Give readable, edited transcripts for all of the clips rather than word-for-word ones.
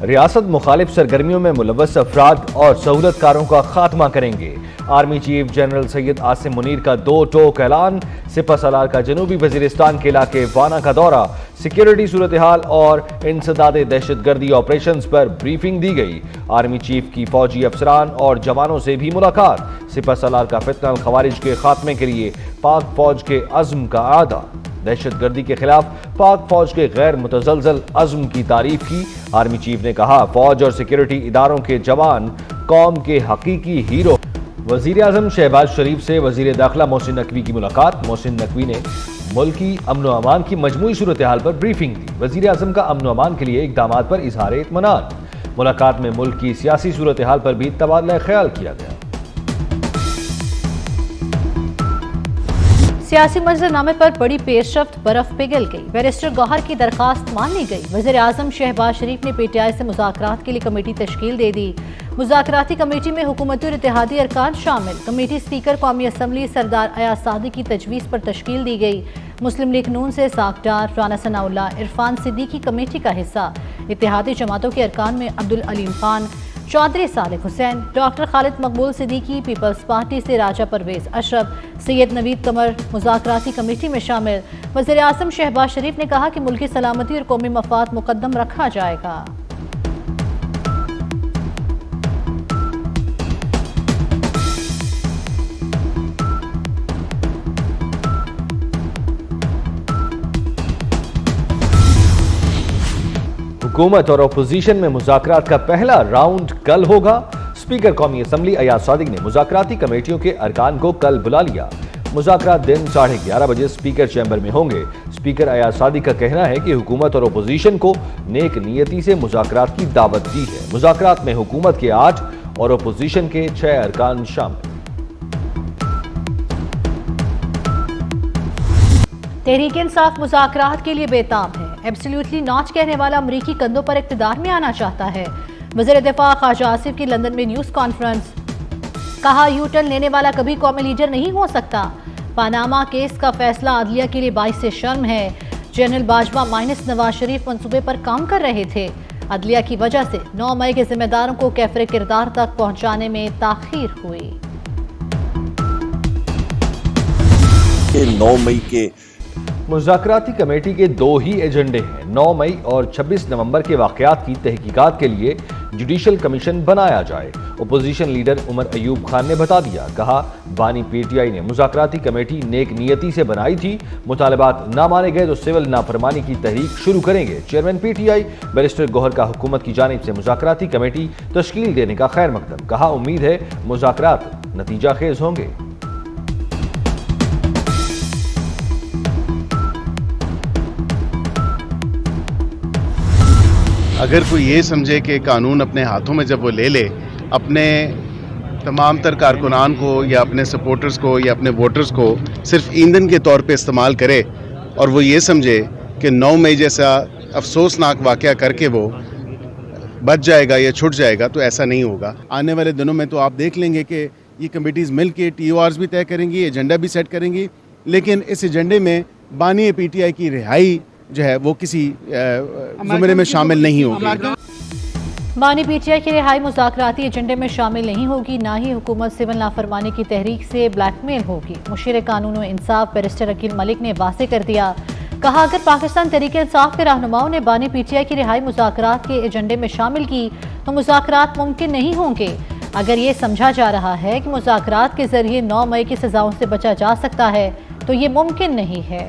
रियासत मुखालिफ सरगर्मियों में मुलव्वस अफराद और सहूलतकारों का खात्मा करेंगे। Army chief general Syed Asim Munir का 2 टोक ऐलान। सिपह सलार का जनूबी वजीरिस्तान के इलाके वाना का दौरा। सिक्योरिटी सूरत हाल और इंसदाद दहशतगर्दी ऑपरेशन पर ब्रीफिंग दी गई। आर्मी चीफ की फौजी अफसरान और जवानों से भी मुलाकात। सिपह सलार का फितनल खवारिज के खात्मे के लिए पाक फौज के अज़्म का आदा। दहशतगर्दी के खिलाफ पाक फौज के गैर मुतज़लज़ल अज़्म की तारीफ की। आर्मी चीफ ने कहा, फौज और सिक्योरिटी इदारों के जवान कौम के हकीकी हीरो। वजीर आज़म शहबाज शरीफ से वजीर दाखिला मोहसिन नकवी की मुलाकात। मोहसिन नकवी ने मुल्की अमन व अमान की मजमूई सूरत हाल पर ब्रीफिंग दी। वजीर आज़म का अमन व अमान के लिए इक़दामात पर इजहार इत्मीनान। मुलाकात में मुल्क की सियासी सूरत हाल पर भी तबादला ख्याल किया गया। सियासी मंजरनामे पर बड़ी पेशरफ्त, बर्फ पिघल गई। बैरिस्टर गौहर की दरखास्त मान ली गई। वज़ीर आज़म शहबाज शरीफ ने पीटीआई से मुज़ाकरात के लिए कमेटी तश्कील दे दी। मुज़ाकराती कमेटी में हुकूमती और इत्तेहादी अरकान शामिल। कमेटी स्पीकर कौमी असम्बली सरदार अयाज सादी की तजवीज़ पर तश्कील दी गई। मुस्लिम लीग नून से साकडार, राना सनाउल्लाह, इरफान सिद्दीकी कमेटी का हिस्सा। इत्तेहादी जमातों के अरकान में अब्दुल अलीम खान, चौधरी सालिक हुसैन, डॉक्टर खालिद मकबूल सिद्दीकी, पीपल्स पार्टी से राजा परवेज अशरफ, सैयद नवीद कमर मुज़ाकराती कमेटी में शामिल। वज़ीर आज़म शहबाज शरीफ ने कहा कि मुल्की सलामती और कौमी मफाद मुकद्दम रखा जाएगा। हुकूमत और अपोजिशन में मुज़ाकरात का पहला राउंड कल होगा। स्पीकर कौमी असम्बली अयाज सादिक ने मुज़ाकराती कमेटियों के अरकान को कल बुला लिया। मुज़ाकरात दिन 11:30 बजे स्पीकर चैम्बर में होंगे। स्पीकर अयाज सादिक का कहना है कि हुकूमत और अपोजिशन को नेक नियति से मुज़ाकरात की दावत दी है। मुज़ाकरात में हुकूमत के 8 और अपोजिशन के 6 अरकान शामिल। तहरीक इंसाफ मुज़ाकरात के लिए बेताब है। एब्सोल्युटली नॉट कहने वाला अमरीकी कंधों पर इक़्तिदार में आना चाहता है। वज़ीर दिफा ख्वाजा आसिफ की लंदन में न्यूज़ कॉन्फ्रेंस। कहा, यू टर्न लेने वाला कभी कौमी लीडर नहीं हो सकता। पानामा केस का फैसला अदलिया के लिए बाइस से शर्म है। जनरल बाजवा माइनस नवाज शरीफ मंसूबे पर काम कर रहे थे। अदलिया की वजह से 9 मई के जिम्मेदारों को कैफरे किरदार तक पहुंचाने में ताखीर हुई। 9 मई के मुज़ाकराती कमेटी के 2 ही एजेंडे हैं। 9 मई और 26 नवंबर के वाक़यात की तहकीकात के लिए जुडिशल कमीशन बनाया जाए। अपोजिशन लीडर उमर अयूब खान ने बता दिया। कहा, बानी पीटीआई ने मुज़ाकराती कमेटी नेक नियति से बनाई थी। मुतालबात ना माने गए तो सिविल नाफरमानी की तहरीक शुरू करेंगे। चेयरमैन पीटीआई बैरिस्टर गौहर का हुकूमत की जानिब से मुज़ाकराती कमेटी तश्कील देने का खैर मकदम। कहा, उम्मीद है मुज़ाकरात नतीजा खेज होंगे। अगर कोई ये समझे कि कानून अपने हाथों में जब वो ले ले, अपने तमाम तर कारकुनान को या अपने सपोर्टर्स को या अपने वोटर्स को सिर्फ ईंधन के तौर पे इस्तेमाल करे और वो ये समझे कि 9 मई जैसा अफसोसनाक वाक़या करके वो बच जाएगा या छुट जाएगा, तो ऐसा नहीं होगा। आने वाले दिनों में तो आप देख लेंगे कि ये कमेटीज़ मिल के TORs भी तय करेंगी, एजेंडा भी सेट करेंगी, लेकिन इस एजेंडे में बानी PTI की रिहाई जो है वो किसी ज़ुमरे में शामिल नहीं होगी। बानी पीटीआई की रिहाई मुज़ाकराती एजेंडे में शामिल नहीं होगी। ना ही हुकूमत सिविल नाफरमानी की तहरीक से ब्लैकमेल होगी। मुशीर कानून व इंसाफ बैरिस्टर अकील मलिक ने वाज़ेह कर दिया। कहा, अगर पाकिस्तान तहरीक इंसाफ के रहनुमाओं ने बानी पीटीआई की रिहाई मुज़ाकरात के एजेंडे में शामिल की तो मुज़ाकरात मुमकिन नहीं होंगे। अगर ये समझा जा रहा है कि मुज़ाकरात के जरिए 9 मई की सज़ाओं से बचा जा सकता है तो ये मुमकिन नहीं है।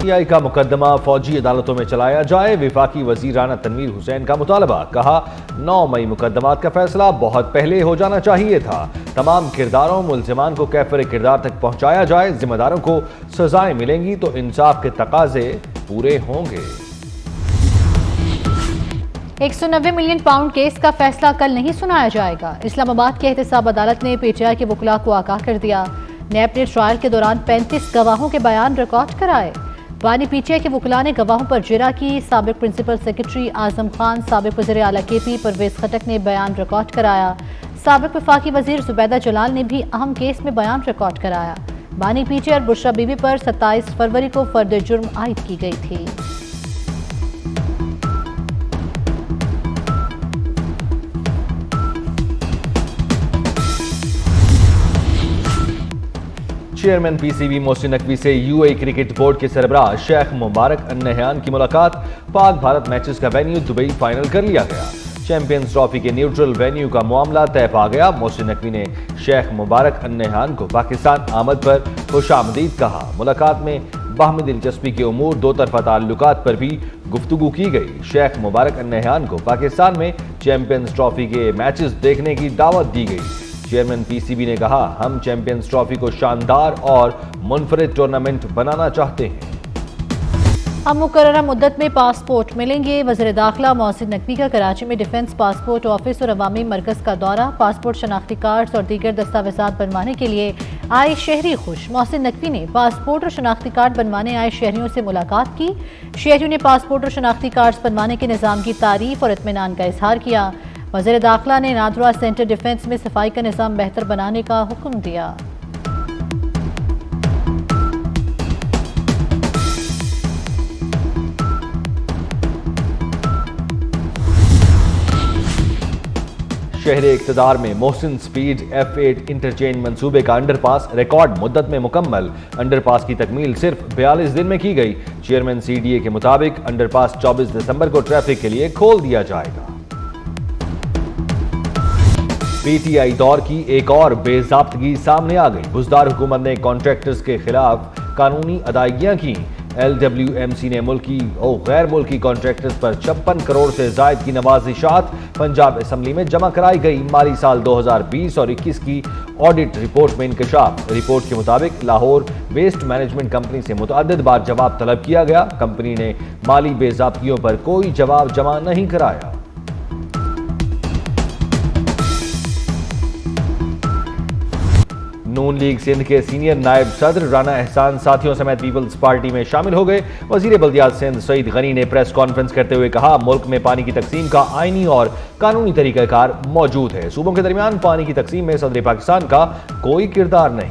पीटीआई का मुकदमा फौजी अदालतों में चलाया जाए। विफाकी वजीर राना तनवीर हुसैन का मुतालबा। कहा, 9 मई मुकदमात का फैसला बहुत पहले हो जाना चाहिए था। तमाम किरदारों मुल्जिमान को कैफरे किरदार तक पहुंचाया जाए। जिम्मेदारों को सजाएं मिलेंगी तो इंसाफ के तकाजे पूरे होंगे। 190 मिलियन पाउंड केस का फैसला कल नहीं सुनाया जाएगा। इस्लामाबाद की एहतसाब अदालत ने पीटीआई के वकला को आगाह कर दिया। नैब ने ट्रायल के दौरान 35 गवाहों के बयान रिकॉर्ड कराए। बानी पीटीआई के वकला ने गवाहों पर जिरा की। साबिक प्रिंसिपल सेक्रेटरी आजम खान, साबिक वज़ीर आला KP परवेज खटक ने बयान रिकॉर्ड कराया। साबिक वफाकी वजीर जुबैदा जलाल ने भी अहम केस में बयान रिकॉर्ड कराया। बानी पीछे और बुशरा बीबी पर 27 फरवरी को फर्द जुर्म आयद की गई थी। चेयरमैन पीसीबी मोहसिन नकवी से यूएई क्रिकेट बोर्ड के सरबराह शेख मुबारक अन-नहयान की मुलाकात। पाक भारत मैचेस का वेन्यू दुबई फाइनल कर लिया गया। चैंपियंस ट्रॉफी के न्यूट्रल वेन्यू का मामला तय पा गया। मोहसिन नकवी ने शेख मुबारक अन-नहयान को पाकिस्तान आमद पर खुशामदीद कहा। मुलाकात में बाहमी दिलचस्पी के उमूर, दो तरफा ताल्लुकात पर भी गुफ्तगू की गई। शेख मुबारक अन-नहयान को पाकिस्तान में चैंपियंस ट्रॉफी के मैचेस देखने की दावत दी गई। चेयरमैन पीसीबी ने कहा, हम चैंपियंस ट्रॉफी को शानदार और मुनफरिद टूर्नामेंट बनाना चाहते हैं। अब मुकर्ररा मुद्दत में पासपोर्ट मिलेंगे। वज़ीर दाखिला मोहसिन नकवी का कराची में डिफेंस पासपोर्ट ऑफिस और अवामी मरकज़ का दौरा। पासपोर्ट, शनाख्ती कार्ड्स और दीगर दस्तावेजात बनवाने के लिए आए शहरी खुश। मोहसिन नकवी ने पासपोर्ट और शनाख्ती कार्ड बनवाने आए शहरियों से मुलाकात की। शहरियों ने पासपोर्ट और शनाख्ती कार्ड्स बनवाने के निज़ाम की तारीफ और इत्मीनान का इजहार किया। वज़ीर दाखिला ने नादरा सेंटर डिफेंस में सफाई का निज़ाम बेहतर बनाने का हुक्म दिया। शहरे इक़्तिदार में मोहसिन स्पीड F8 इंटरचेंज मंसूबे का अंडरपास रिकॉर्ड मुद्दत में मुकम्मल। अंडरपास की तकमील सिर्फ 42 दिन में की गई। चेयरमैन CDA के मुताबिक अंडरपास 24 दिसंबर को ट्रैफिक के लिए खोल दिया जाएगा। PTI दौर की एक और बेज़ाब्तगी सामने आ गई। बुज़दार हुकूमत ने कॉन्ट्रैक्टर्स के खिलाफ कानूनी अदायगियां की। LWMC ने मुल्की और गैर मुल्की कॉन्ट्रैक्टर्स पर 56 करोड़ से जायद की नवाजिशात पंजाब असम्बली में जमा कराई गई। माली साल 2020 और 21 की ऑडिट रिपोर्ट में इंकशाफ। रिपोर्ट के मुताबिक लाहौर वेस्ट मैनेजमेंट कंपनी से मुतअद्दिद बार जवाब तलब किया गया। कंपनी ने माली बेज़ाब्तियों पर कोई जवाब जमा नहीं कराया। नून लीग सिंध के सीनियर नायब सदर राना एहसान साथियों समेत पीपल्स पार्टी में शामिल हो गए। वजीर बल्दियात सिंध सईद गनी ने प्रेस कॉन्फ्रेंस करते हुए कहा, मुल्क में पानी की तकसीम का आईनी और कानूनी तरीकाकार मौजूद है। सूबों के दरमियान पानी की तकसीम में सदर पाकिस्तान का कोई किरदार नहीं।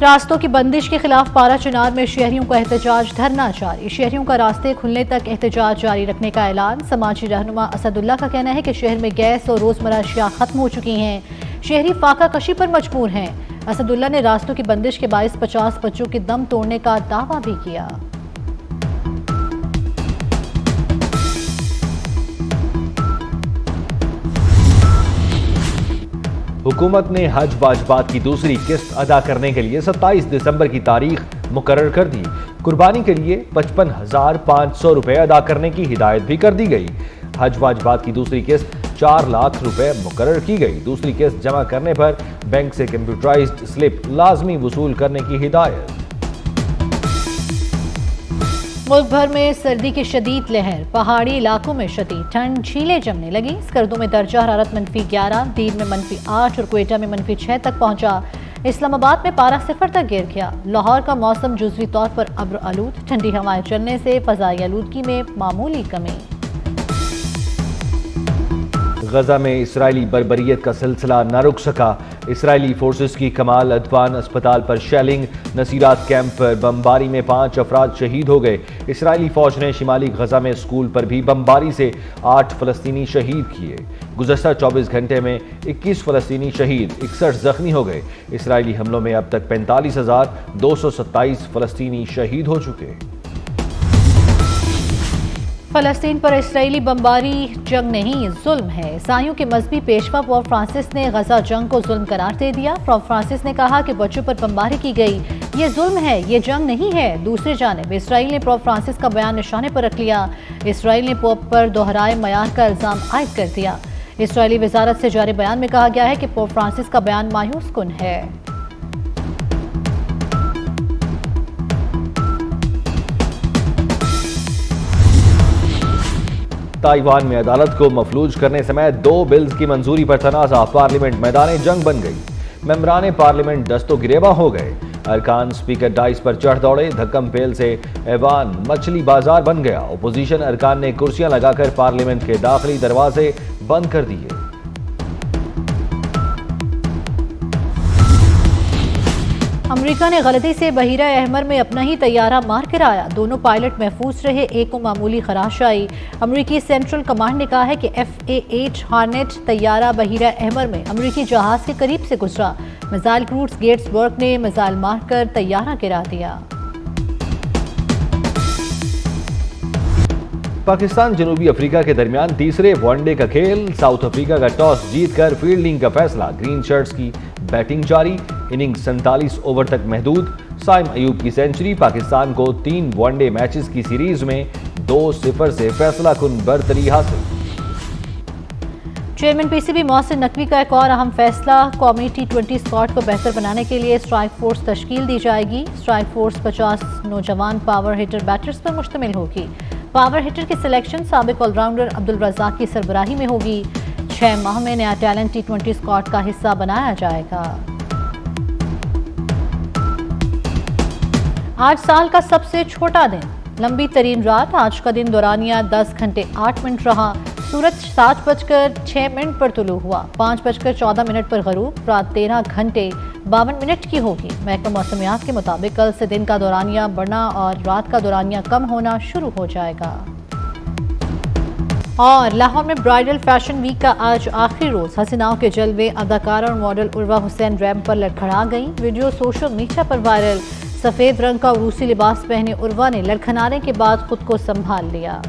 रास्तों की बंदिश के खिलाफ पारा चनार में शहरियों का एहतजाज, धरना जारी। शहरियों का रास्ते खुलने तक एहतजाज जारी रखने का ऐलान। समाजी रहनुमा असदुल्ला का कहना है कि शहर में गैस और रोजमर्रा अशिया खत्म हो चुकी हैं। शहरी फाका कशी पर मजबूर हैं। असदुल्ला ने रास्तों की बंदिश के बायस 50 बच्चों के दम तोड़ने का दावा भी किया। हुकूमत ने हज वाजबात की दूसरी किस्त अदा करने के लिए 27 दिसंबर की तारीख मुकर्रर कर दी। कुर्बानी के लिए 55,500 रुपए अदा करने की हिदायत भी कर दी गई। हज वाजबात की दूसरी किस्त 4 लाख रुपए मुकर्रर की गई। दूसरी किस्त जमा करने पर बैंक से कंप्यूटराइज्ड स्लिप लाजमी वसूल करने की हिदायत। मुल्क भर में सर्दी की शदीद लहर, पहाड़ी इलाकों में शदीद ठंड, झीलें जमने लगी। स्कर्दों में दर्जा हरारत -11, दीन में -8 और क्वेटा में -6 तक पहुंचा। इस्लामाबाद में पारा 0 तक गिर गया। लाहौर का मौसम जुज़वी तौर पर अब्र आलूद, ठंडी हवाएं चलने से फ़ज़ाई आलूदगी में मामूली कमी। गजा में इसराइली बर्बरियत का सिलसिला न रुक सका। इसराइली फोर्सेस की कमाल अदवान अस्पताल पर शेलिंग, नसीरात कैंप पर बमबारी में 5 अफराद शहीद हो गए। इसराइली फौज ने शिमाली गजा में स्कूल पर भी बमबारी से 8 फलस्तीनी शहीद किए। गुज़श्ता 24 घंटे में 21 फलस्तीनी शहीद, 61 जख्मी हो गए। इसराइली हमलों में अब तक 45,227 फलस्तीनी शहीद हो चुके। फलस्तीन पर इसराइली बमबारी जंग नहीं, जुल्म है। ईसाइयों के मजहबी पेशवा पोप फ्रांसिस ने गजा जंग को जुल्म करार दे दिया। पोप फ्रांसिस ने कहा कि बच्चों पर बमबारी की गई, ये जुल्म है, ये जंग नहीं है। दूसरी जानिब इसराइल ने पोप फ्रांसिस का बयान निशाने पर रख लिया। इसराइल ने पोप पर दोहराए मयार का इल्जाम आयद कर दिया। इसराइली वजारत से जारी बयान में कहा गया है कि पोप फ्रांसिस का बयान मायूस कुन है। ताइवान में अदालत को मफलूज करने समेत 2 बिल्स की मंजूरी पर तनाज़ा, पार्लियामेंट मैदान जंग बन गई। मेंबरान पार्लियामेंट दस्तो गिरेबा हो गए। अरकान स्पीकर डाइस पर चढ़ दौड़े। धक्कम पेल से ऐवान मछली बाजार बन गया। अपोजिशन अरकान ने कुर्सियां लगाकर पार्लियामेंट के दाखिली दरवाजे बंद कर दिए। अमेरिका ने गलती से बहीरा अहमर में अपना ही तैयारा मार गिराया। दोनों पायलट महफूज रहे, एक को मामूली खराश आई। अमेरिकी सेंट्रल कमांड ने कहा है कि FA-8 हार्नेट तैयारा बहीरा अहमर में अमेरिकी जहाज के करीब से गुजरा। मिसाइल क्रूज गेट्सबर्ग ने मिसाइल मारकर तैयारा गिरा दिया। पाकिस्तान जनूबी अफ्रीका के दरमियान तीसरे वनडे का खेल। साउथ अफ्रीका का टॉस जीतकर फील्डिंग का फैसला, ग्रीन शर्ट्स की बैटिंग जारी। इनिंग 47 ओवर तक महदूद। साइम अयूब की सेंचुरी पाकिस्तान को 3 वनडे मैचेस की सीरीज में 2-0 से फैसला कुन बरतरी हासिल। चेयरमैन PCB मोहसिन नकवी का एक और अहम फैसला, कौमी T20 स्क्वाड को बेहतर बनाने के लिए स्ट्राइक फोर्स तश्कील दी जाएगी। स्ट्राइक फोर्स 50 नौजवान पावर हिटर बैटर्स पर मुश्तमिल होगी। पावर हिटर की सिलेक्शन साबिक ऑलराउंडर अब्दुल रज़ाक की सरबराही में होगी। 6 माह में नया टैलेंट T20 स्क्वाड का हिस्सा बनाया जाएगा। आज साल का सबसे छोटा दिन, लंबी तरीन रात। आज का दिन दौरानिया 10 घंटे 8 मिनट रहा। सूरज 7:06 पर तुलू हुआ, 5:14 पर गरूब। रात 13 घंटे 52 मिनट की होगी। महकमा मौसमियात के मुताबिक कल से दिन का दौरानिया बढ़ना और रात का दौरानिया कम होना शुरू हो जाएगा। और लाहौर में ब्राइडल फैशन वीक का आज आखिरी रोज। हसीनाओं के जलवे, अदाकारा और मॉडल उर्वा हुसैन रैंप पर लड़खड़ा गई। वीडियो सोशल मीडिया पर वायरल। सफेद रंग का रूसी लिबास पहने उर्वा ने लड़खड़ाने के बाद खुद को संभाल लिया।